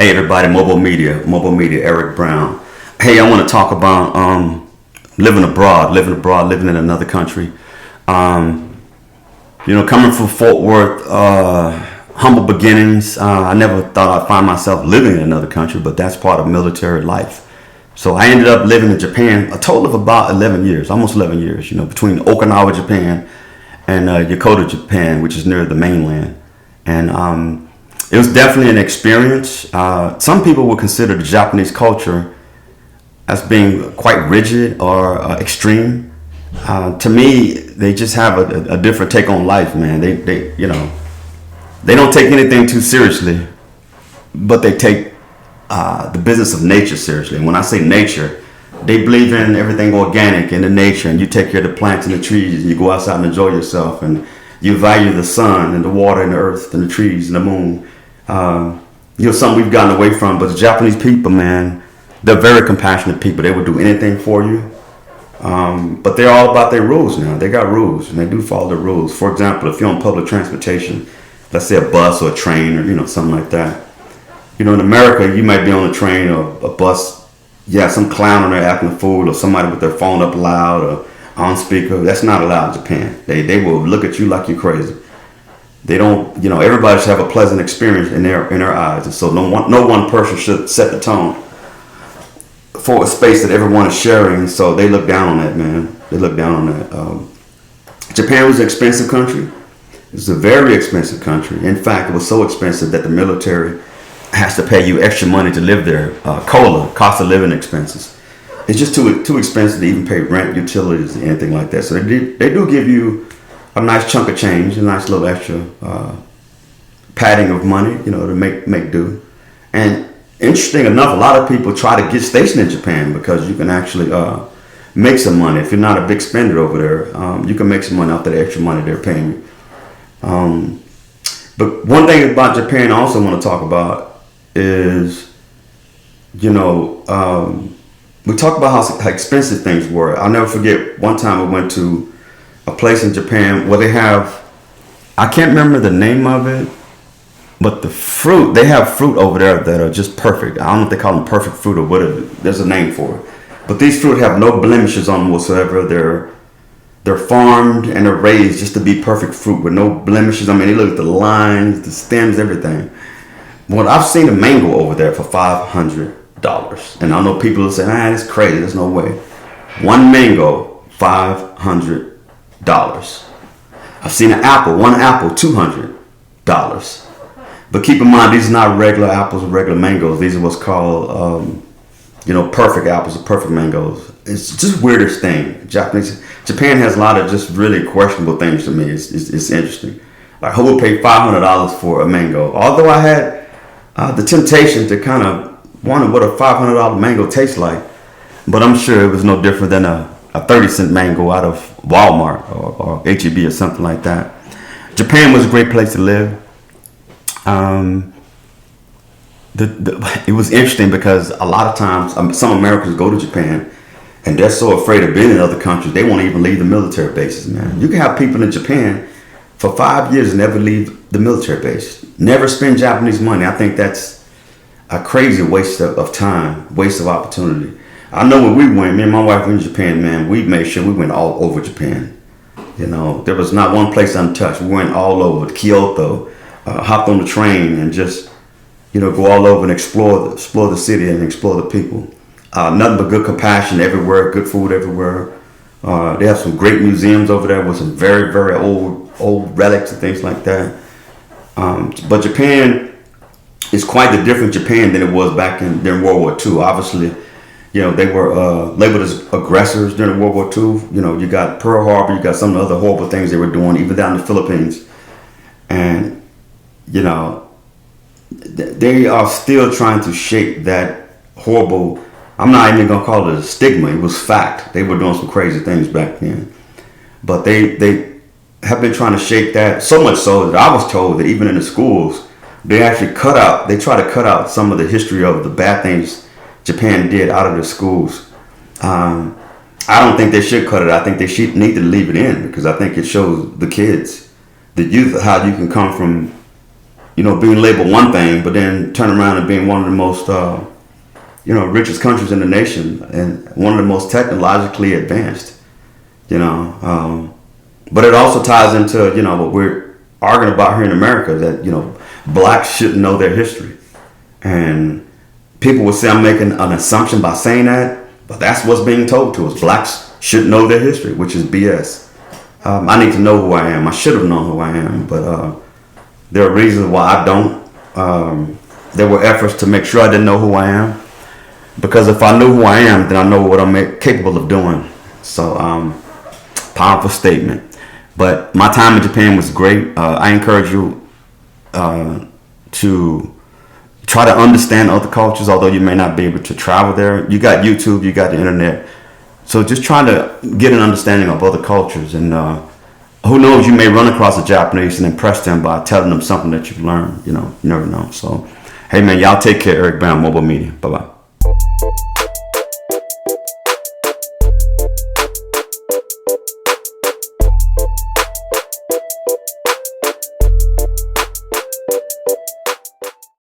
Hey everybody, MOBO-Media, Eric Brown. Hey, I want to talk about living abroad, living in another country. Coming from Fort Worth, humble beginnings. I never thought I'd find myself living in another country, but that's part of military life. So I ended up living in Japan a total of about 11 years, almost 11 years, between Okinawa, Japan and Yokota, Japan, which is near the mainland. And it was definitely an experience. Some people would consider the Japanese culture as being quite rigid or extreme. To me, they just have a different take on life, man. They don't take anything too seriously, but they take the business of nature seriously. And when I say nature, they believe in everything organic in the nature, and you take care of the plants and the trees, and you go outside and enjoy yourself, and you value the sun and the water and the earth and the trees and the moon. Something we've gotten away from. But the Japanese people, man, they're very compassionate people. They would do anything for you. But they're all about their rules now. They got rules, and they do follow the rules. For example, if you're on public transportation, let's say a bus or a train or something like that. In America, you might be on a train or a bus. Yeah, some clown on there acting a fool, or somebody with their phone up loud or on speaker. That's not allowed in Japan. They will look at you like you're crazy. They don't, everybody should have a pleasant experience in their eyes. And so no one person should set the tone for a space that everyone is sharing. So they look down on that, man. They look down on that. Japan was an expensive country. It's a very expensive country. In fact, it was so expensive that the military has to pay you extra money to live there. COLA, cost of living expenses. It's just too expensive to even pay rent, utilities, anything like that. So they do give you a nice chunk of change, a nice little extra padding of money, to make do. And interesting enough, a lot of people try to get stationed in Japan because you can actually make some money. If you're not a big spender over there, you can make some money off that extra money they're paying you. But one thing about Japan I also want to talk about is, we talk about how expensive things were. I'll never forget one time I went to a place in Japan where they have, I can't remember the name of it, but they have fruit over there that are just perfect. I don't know if they call them perfect fruit or whatever. There's a name for it. But these fruit have no blemishes on them whatsoever. They're farmed and they're raised just to be perfect fruit with no blemishes. I mean, they look at the lines, the stems, everything. Well, I've seen a mango over there for $500. And I know people will say, that's crazy. There's no way. One mango, $500. I've seen one apple, $200. But keep in mind, these are not regular apples or regular mangoes. These are what's called, perfect apples or perfect mangoes. It's just weirdest thing. Japan has a lot of just really questionable things to me. It's interesting. Like, who would pay $500 for a mango? Although I had the temptation to kind of wonder what a $500 mango tastes like, but I'm sure it was no different than a 30-cent mango out of Walmart or H-E-B or something like that. Japan was a great place to live. It was interesting because a lot of times some Americans go to Japan and they're so afraid of being in other countries they won't even leave the military bases, man. You can have people in Japan for 5 years and never leave the military base. Never spend Japanese money. I think that's a crazy waste of time, waste of opportunity. I know when we went, me and my wife went to Japan, man, we made sure we went all over Japan. There was not one place untouched. We went all over Kyoto, hopped on the train and just, go all over and explore the city and explore the people. Nothing but good compassion everywhere, good food everywhere. They have some great museums over there with some very, very old relics and things like that. But Japan is quite a different Japan than it was back during World War II. Obviously, they were labeled as aggressors during World War II. You got Pearl Harbor, you got some of the other horrible things they were doing, even down in the Philippines. And, they are still trying to shape that horrible, I'm not even going to call it a stigma. It was fact. They were doing some crazy things back then. But they have been trying to shape that, so much so that I was told that even in the schools, they actually try to cut out some of the history of the bad things Japan did out of the schools. I don't think they should cut it. I think they should need to leave it in because I think it shows the kids, the youth, how you can come from being labeled one thing, but then turn around and being one of the most, richest countries in the nation and one of the most technologically advanced, But it also ties into, what we're arguing about here in America, that, blacks shouldn't know their history. And people will say I'm making an assumption by saying that, but that's what's being told to us. Blacks should know their history, which is BS. I need to know who I am. I should have known who I am, but there are reasons why I don't. There were efforts to make sure I didn't know who I am, because if I knew who I am, then I know what I'm capable of doing. So, powerful statement. But my time in Japan was great. I encourage you to try to understand other cultures, although you may not be able to travel there. You got YouTube, you got the internet. So just try to get an understanding of other cultures. And who knows, you may run across a Japanese and impress them by telling them something that you've learned. You never know. So, hey, man, y'all take care. Eric Brown, MOBO-Media. Bye-bye.